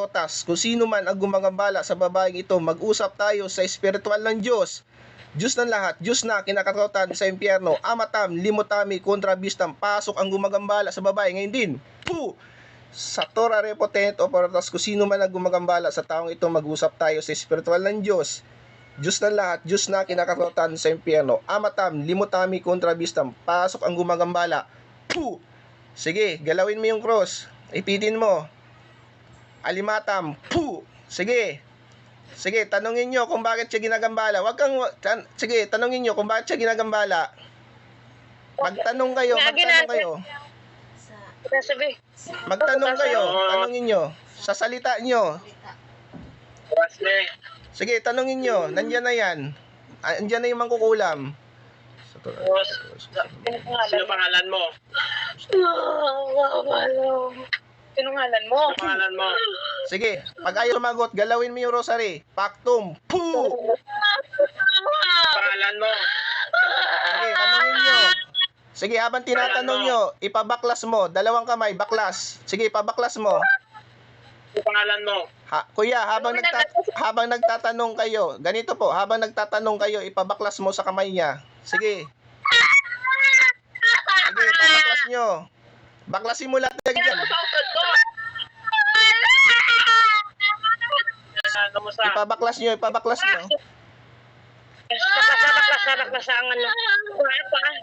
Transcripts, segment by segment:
kinakatarotas, kung sino man ang gumagambala sa babaeng ito, mag-usap tayo sa espiritual ng Diyos. Diyos ng lahat, Diyos na kinakatarotan sa impyerno, amatam, limotami, kontrabistam, pasok ang gumagambala sa babae. Ngayon din, puh! Sa Torah repotent o paratas, kung sino man ang gumagambala sa taong ito, mag-usap tayo sa espiritual ng Diyos. Diyos ng lahat, Diyos na kinakatarotan sa impyerno, amatam, limotami, kontrabistam, pasok ang gumagambala. Puh! Sige, galawin mo yung cross. Ipitin mo. Alimatam. Puh! Sige. Sige, tanungin nyo kung bakit siya ginagambala. Sige, tanungin nyo kung bakit siya ginagambala. Magtanong kayo. Magtanong kayo. Tanungin nyo. Sa salita nyo. Sige, tanungin nyo. Nandiyan na yan. Nandiyan na yung mangkukulam. Sino pangalan mo? Pangalan mo? Sige, pag ayaw sumagot, galawin mo yung rosary. Paktum. Puh! Pangalan mo? Sige, tanungin nyo. Sige, habang tinatanong nyo, ipabaklas mo. Dalawang kamay, baklas. Sige, ipabaklas mo. Pangalan mo? Kuya, habang nagtatanong kayo, ganito po, habang nagtatanong kayo, ipabaklas mo sa kamay niya. Sige. Sige, ipabaklas nyo. Baklasin mo lahat dyan. Ipabaklas nyo. Baklas ang ano.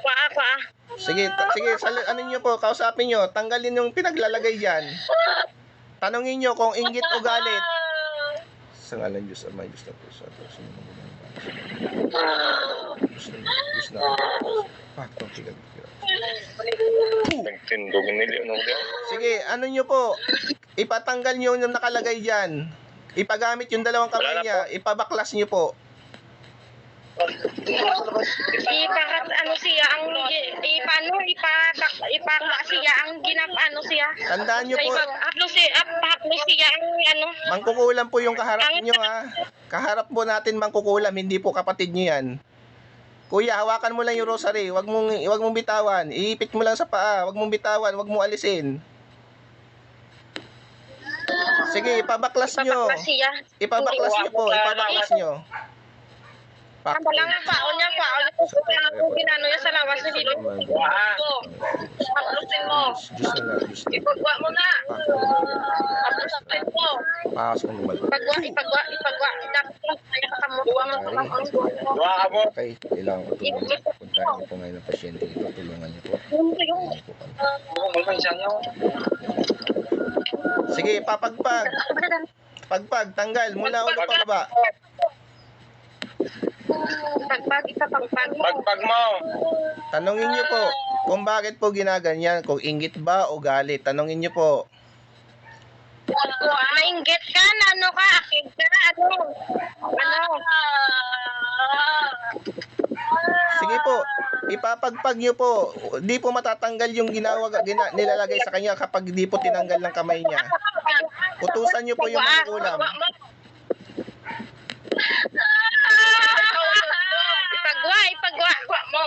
Paa. Sige, ano nyo po, kausapin nyo, tanggalin yung pinaglalagay dyan. Tanungin nyo kung inggit o galit. Sa ngalan Diyos, Ama, Diyos na Puso, at Diyos na Diyos na Paktong tiga-tiga. Sige, ano nyo po, ipatanggal nyo yung nakalagay dyan. Ipagamit yung dalawang kamay niya, ipabaklas nyo po. Tandaan nyo po. Mangkukulam po yung kaharap nyo, ha. Kaharap po natin mangkukulam, hindi po kapatid nyo yan. Kuya, hawakan mo lang yung rosary, wag mong bitawan. Iipit mo lang sa paa, wag mong bitawan, wag mong alisin. Sige, ipabaklas nyo. Ipabaklas nyo po, ipabaklas nyo. Ang lang ang paon niya ginano niya sa lawas ni Dilo. Haplusin mo. Ipagwa mo na. Haplusin mo. Ipagwa. Dapat kaya kamuha mo sa kamang. Okay, kailangan ko tulungan. Puntahan niyo po ngayon ang pasyente ito. Tulungan niyo po. Sige, papagpag. Pagpag, tanggal. Mula ulo pa baba. Pagpag mo. Tanungin niyo po kung bakit po ginaganyan, kung inggit ba o galit. Tanungin niyo po. Mainggit ka na, ano ka? Akit ka na, ano? Sige po, ipapagpag niyo po. Di po matatanggal yung nilalagay sa kanya kapag di po tinanggal ng kamay niya. Utusan niyo po yung magulang. Ipagwa mo.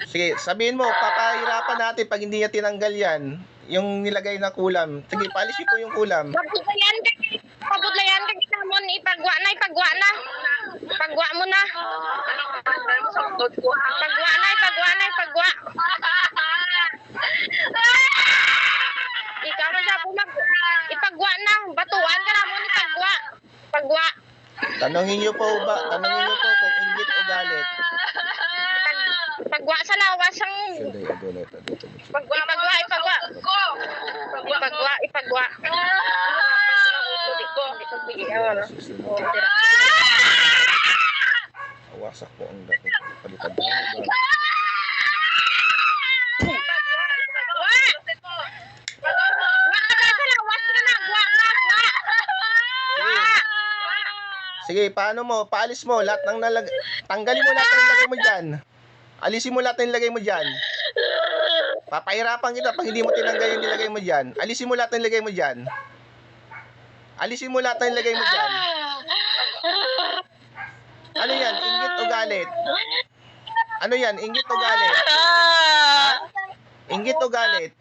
Sige, sabihin mo, papahirapan natin pag hindi niya tinanggal yan, yung nilagay na kulam. Sige, paalis niyo po yung kulam. Pabudlayan ka kinamon, ipagwa na. Ipagwa mo na. Ipagwa. Ikaw na siya po ipagwa na. Batuan ka namon, ipagwa. Tanungin niyo po kung inggit o galit. Ipagwa sa lawas ang Ipagwa. Wasak po ang palipad. Sige, paano mo? Paalis mo lahat ng tanggalin mo lahat ng nilagay mo diyan. Alisin mo lahat ng nilagay mo diyan. Papahirapan kita pag hindi mo tinanggal yung nilagay mo diyan. Alisin mo lahat ng nilagay mo diyan. Alisin mo lahat ng nilagay mo diyan. Ano yan? Inggit o galit? Ano yan? Inggit o galit? Ha? Inggit o galit?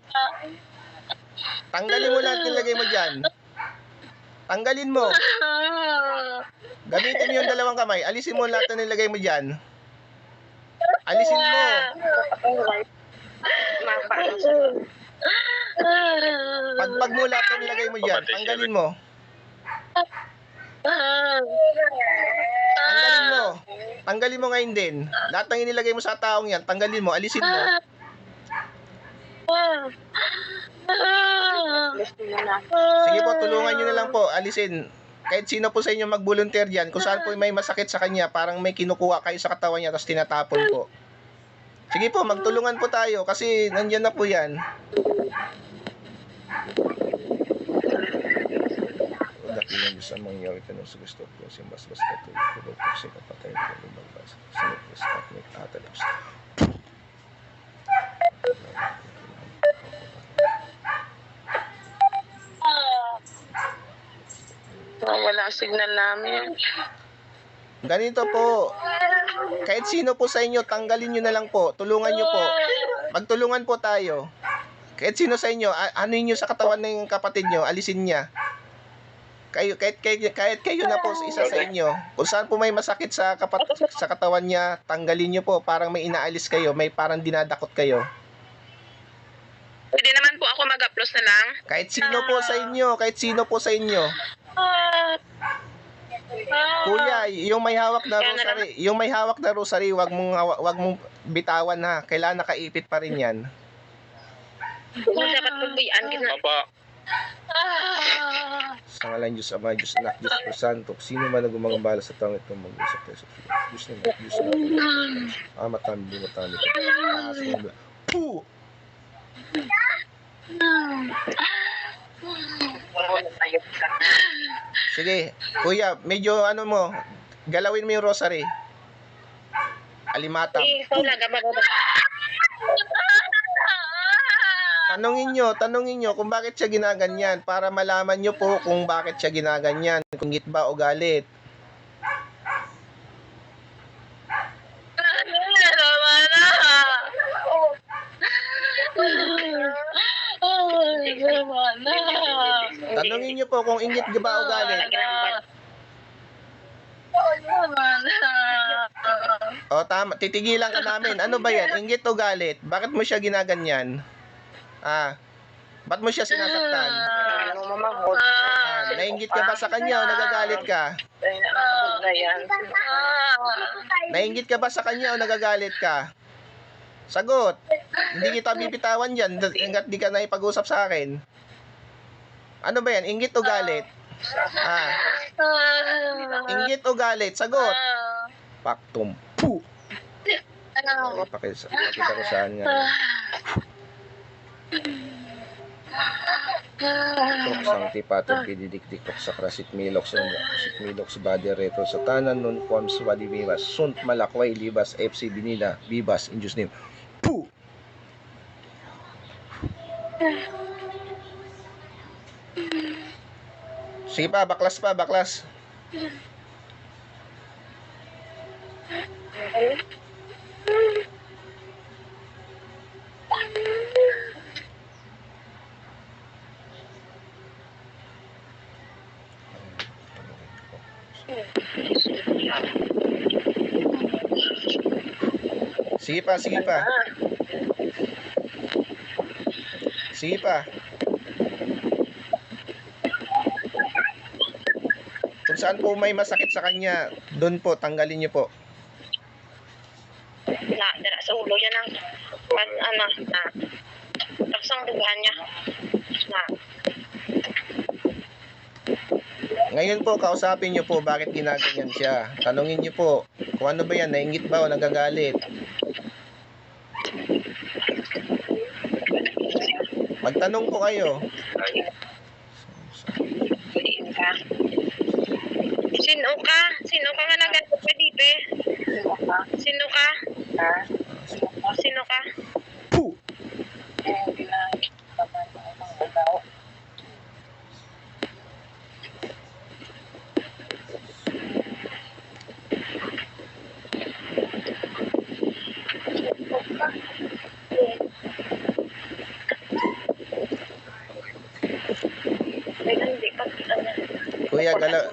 Tanggalin mo lahat ng nilagay mo diyan. Tanggalin mo. Gamitin mo yung dalawang kamay. Alisin mo lahat na nilagay mo dyan. Alisin mo. Pagpag mo lahat na nilagay mo dyan. Tanggalin mo. Tanggalin mo. Tanggalin mo ngayon din. Lahat ng inilagay mo sa taong yan, tanggalin mo. Alisin mo. Sige po, tulungan nyo na lang po. Alisin. Kahit sino po sa inyo mag-volunteer dyan, kung saan po may masakit sa kanya, parang may kinukuha kayo sa katawan niya, tapos tinatapon po. Sige po, magtulungan po tayo, kasi nandyan na po yan. Dakilang Diyos ang mangyari ka ng sugusto po, simbas-bas ka to, kulog po siya kapatay ko, lumagbas, sinipis, kapit, atalapos. Wala signal namin. Ganito po, kahit sino po sa inyo, tanggalin nyo na lang po, tulungan nyo po. Magtulungan po tayo. Kahit sino sa inyo, ano nyo sa katawan ng kapatid nyo, alisin niya. Kahit kayo na po isa sa inyo, kung saan po may masakit sa katawan niya, tanggalin nyo po, parang may inaalis kayo, may parang dinadakot kayo. Pwede naman po ako mag-upload na lang. Kahit sino po sa inyo, kahit sino po sa inyo. Kuya, yung may hawak na rosary, wag mong bitawan ha. Kailangan nakaipit pa rin 'yan. Dapat pagbayaan kita. Papa. Sa ngalan Diyos Ama, Diyos Anak, Diyos Espiritu Santo, sino man ang gumagambala sa taong ito, mag-usap tayo sa Diyos naman, Diyos naman. Ama tayo, bunga tayo. Puh! Sige, kuya, medyo galawin mo yung rosary. Alimatam. Tanungin nyo kung bakit siya ginaganyan para malaman nyo po kung bakit siya ginaganyan, kung git ba o galit. Tanungin nyo po kung ingit ba o galit. O tama, titigilan ka namin. Ano ba yan? Inggit o galit? Bakit mo siya ginaganyan? Ba't mo siya sinasaktan? Nainggit ka ba sa kanya o nagagalit ka? Nainggit ka ba sa kanya o nagagalit ka? Sagot. Hindi kita bibitawan dyan hanggat di ka na ipag-usap sa akin. Ano ba yan? Inggit o galit? Inggit o galit? Sagot. Paktum. Puh! Pakita ko saan nga. Sancti Pater Pididikdik sa Krasit Milox Badi Retro sa Tanan nun Forms Wadi Vivas Sunt Malakway Libas FC Binila Vivas in Jesus name. Puh! Sige pa, baklas. Sige pa. Sige pa. Kung saan po may masakit sa kanya, doon po, tanggalin niyo po. Dara sa ulo yan ang tapos ang dugaan niya. Ngayon po, kausapin niyo po bakit ginaganyan siya. Tanungin niyo po, kung ano ba yan, nainggit ba o nagagalit. Magtanong po kayo. Sino ka nga nagalit ka dito? Sino ka? Puh! Hindi pa kita na.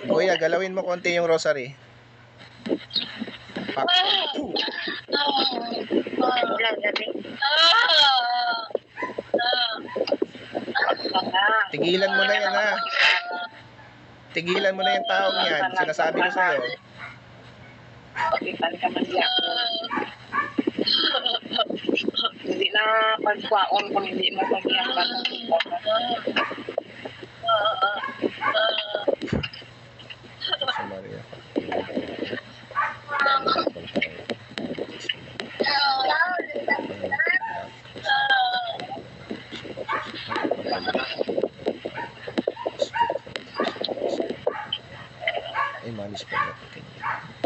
Kuya, galawin mo konti yung rosary. Pak. Tigilan mo na yan, ha? Tigilan mo na yung taong yan. Sinasabi ko sa'yo. Pakitan ka man siya. Hindi na pagkwaon kung hindi mo pagyakan. Sa Maria. Ay, manis pa na.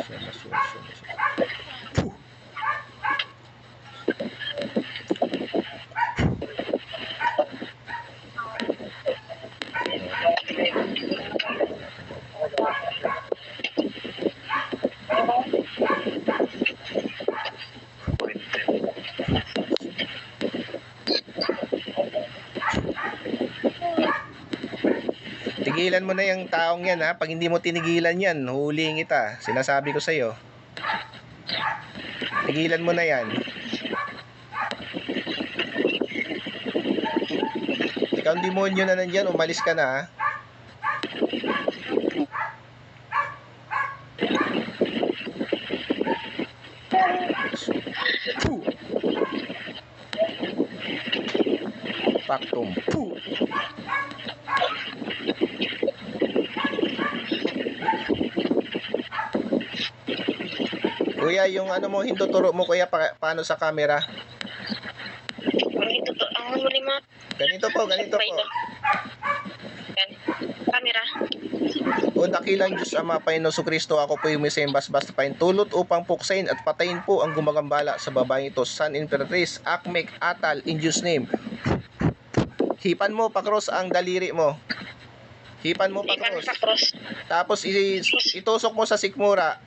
Siya masuso. Puh! Tigilan mo na yung taong yan, ha. Pag hindi mo tinigilan yan, huliin kita. Sinasabi ko sa'yo. Tigilan mo na yan. Ikaw ang demonyo na nandyan, umalis ka na, ha. Puh! Paktum. Puh! Kuya, yung ano mo, hinduturo mo kuya, paano sa camera? Ang huli mo. Ganito po. Camera. O dakilang Diyos Ama, Panginoon Kristo, ako po yung Mesimbas basta pain tulot upang puksain at patayin po ang gumagambala sa babaeng ito. San Imperatrice, Akmek, Atal, in Jesus name. Hipan mo, pakros ang daliri mo. Hipan mo, pakros. Tapos itusok mo sa sikmura.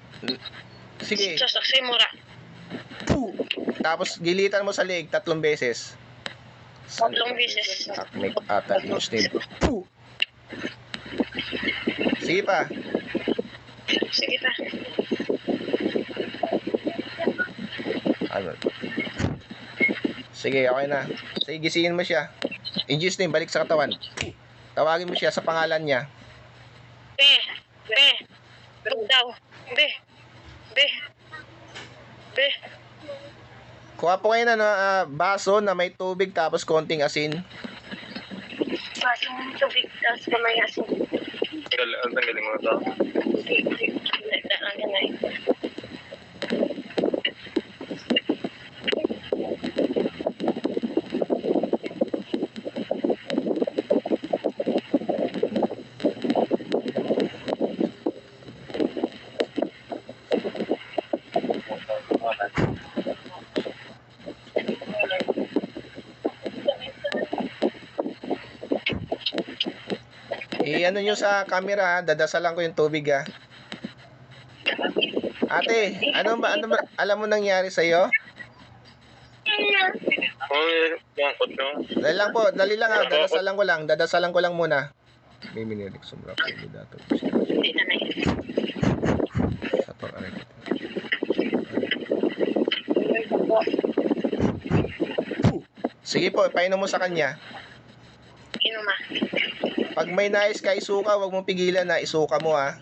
Sige. Sa simura. Puh! Tapos gilitan mo sa leg 3 beses. 3 beses. Akmek, Atal, in Jesus name. Puh! Sige pa. Sige pa. Ano? Sige, okay na. Sige, gisingin mo siya. In Jesus name, balik sa katawan. Tawagin mo siya sa pangalan niya. Be. Daw. Be. Kuha po kayo na baso na may tubig tapos konting asin. Basong tubig, tapos kamay asin. Ang galing mo ito. Daan yan ay. Ano nyo sa camera, ha? Dadasalan ko yung tubig, ha? Ate, ano ba alam mo nangyari sa'yo? Dali lang, ha? Dadasalan ko lang muna. May minilik sumrap sa dato. Hindi na na. Sator aray. Sige po, painom mo sa kanya. Inuma. Pag may nais ka isuka, wag mong pigilan na isuka mo, ha.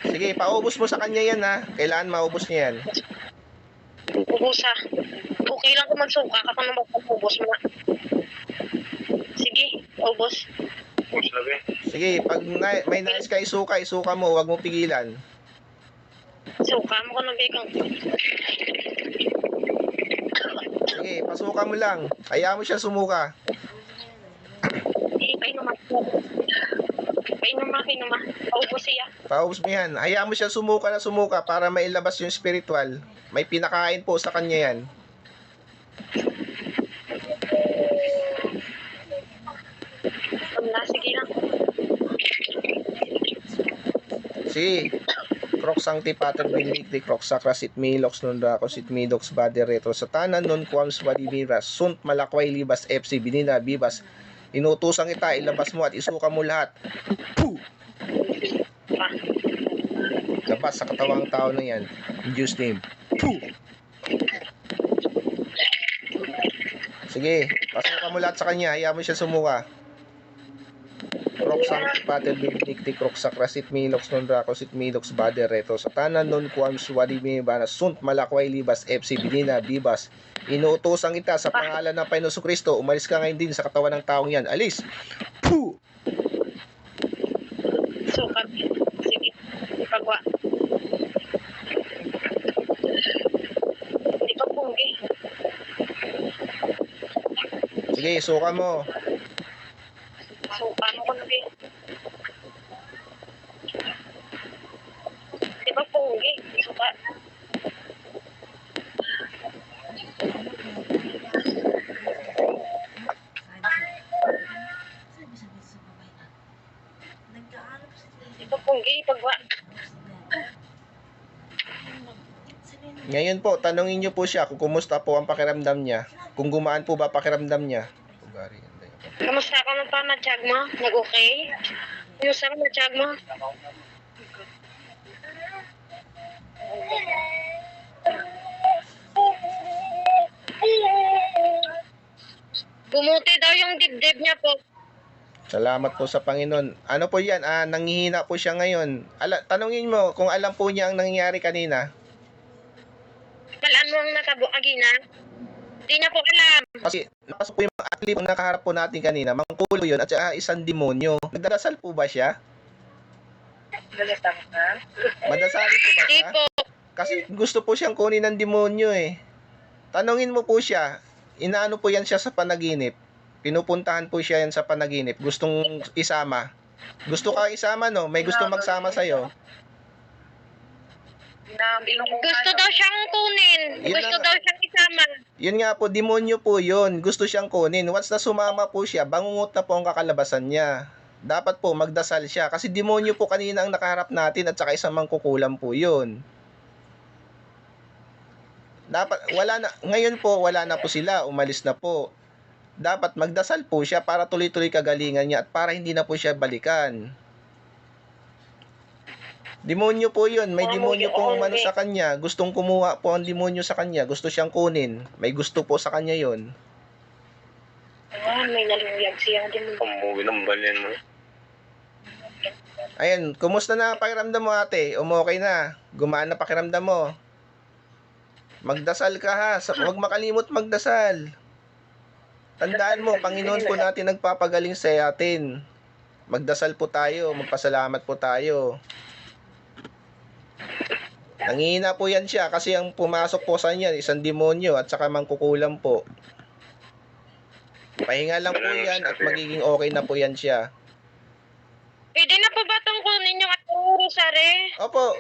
Sige, paubos mo sa kanya yan, ha. Kailangan maubos niya yan. Ubusa. Okay lang kung magsuka ka kung magpapubos mo na. Sige, ubos. Sige, pag may nais ka isuka mo, wag mong pigilan. Suka mo kung nabikang. Sige, pasuka mo lang. Hayaan mo siya sumuka. Painuma. Paubos siya. Paubos mo yan. Hayaan mo siya sumuka para mailabas yung spiritual. May pinakain po sa kanya yan. Sige lang. Sige. Croc Sancti Pater Benedicti, Croc Sacra Sit Milox, Nondraco Sit Midox, Bade Retro Satana, Non Quams Valiviras, Sunt Malakway Libas FC, Binina Bibas, Inutusan kita, ilabas mo at isuka mo lahat. Puh! Labas sa katawang tao na yan. In Diyos name. Puh! Sige, pasukan mo lahat sa kanya. Hayaan mo siya sumuka. Roxang Pater Benedicti Roxa Krasit Milox non Dracosit Milox Bader Reto Satanan non Quam Suadimi Bana Sunt Malakway Libas FC Binina Bibas. Inuutosan kita sa pangalan ng Panginoon Kristo, umalis ka ngayon din sa katawan ng taong yan. Alis! Puh! Sukat. Sige. Ipagwa. Ipagpunggi. Sige, suka mo. Sukan mo kundi. Ipagpunggi. Sukat. Ipagpunggi. Ipagwa. Ngayon po, tanongin niyo po siya kung kumusta po ang pakiramdam niya. Kung gumaan po ba pakiramdam niya. Kamusta ka mo pa, matiyag mo? Nag-okay? Kamusta ka, matiyag mo? Bumuti daw yung dibdib niya po. Salamat po sa Panginoon. Ano po yan? Nanghihina po siya ngayon. Tanungin mo kung alam po niya ang nangyari kanina. Malaan mo ang agina. Hindi niya po alam. Kasi napasok po yung mga atlip na nakaharap po natin kanina. Mangkulo yun at saka isang demonyo. Nagdarasal po ba siya? Madasalin po ba Hindi siya? po. Kasi gusto po siyang kunin ng demonyo eh. Tanungin mo po siya. Inaano po yan siya sa panaginip. Pinupuntahan po siya yan sa panaginip. Gustong isama. Gusto ka isama, no? May gusto magsama sa'yo. Gusto daw siyang kunin. Yun Gusto na- daw siyang isama. Yun nga po, demonyo po yun. Gusto siyang kunin. Once na sumama po siya, bangungot na po ang kakalabasan niya. Dapat po magdasal siya. Kasi demonyo po kanina ang nakaharap natin at saka isang mangkukulam po yun. Dapat, ngayon po, wala na po sila. Umalis na po. Dapat magdasal po siya para tuloy-tuloy kagalingan niya at para hindi na po siya balikan. Demonyo po yun. May demonyo pong umano sa kanya. Gustong kumuha po ang demonyo sa kanya. Gusto siyang kunin. May gusto po sa kanya yun. May naluyag siya din. Umuwi ng balyan mo. Ayan, kumusta na pakiramdam mo ate? Okay na? Gumaan na pakiramdam mo? Magdasal ka ha. Huwag makalimot magdasal. Tandaan mo, Panginoon po natin nagpapagaling sa atin. Magdasal po tayo. Magpasalamat po tayo. Nangihina po yan siya kasi ang pumasok po sa kanya, isang demonyo at saka mangkukulam po. Pahinga lang po yan at magiging okay na po yan siya. Pwede na po ba itong kunin yung rosary? Opo,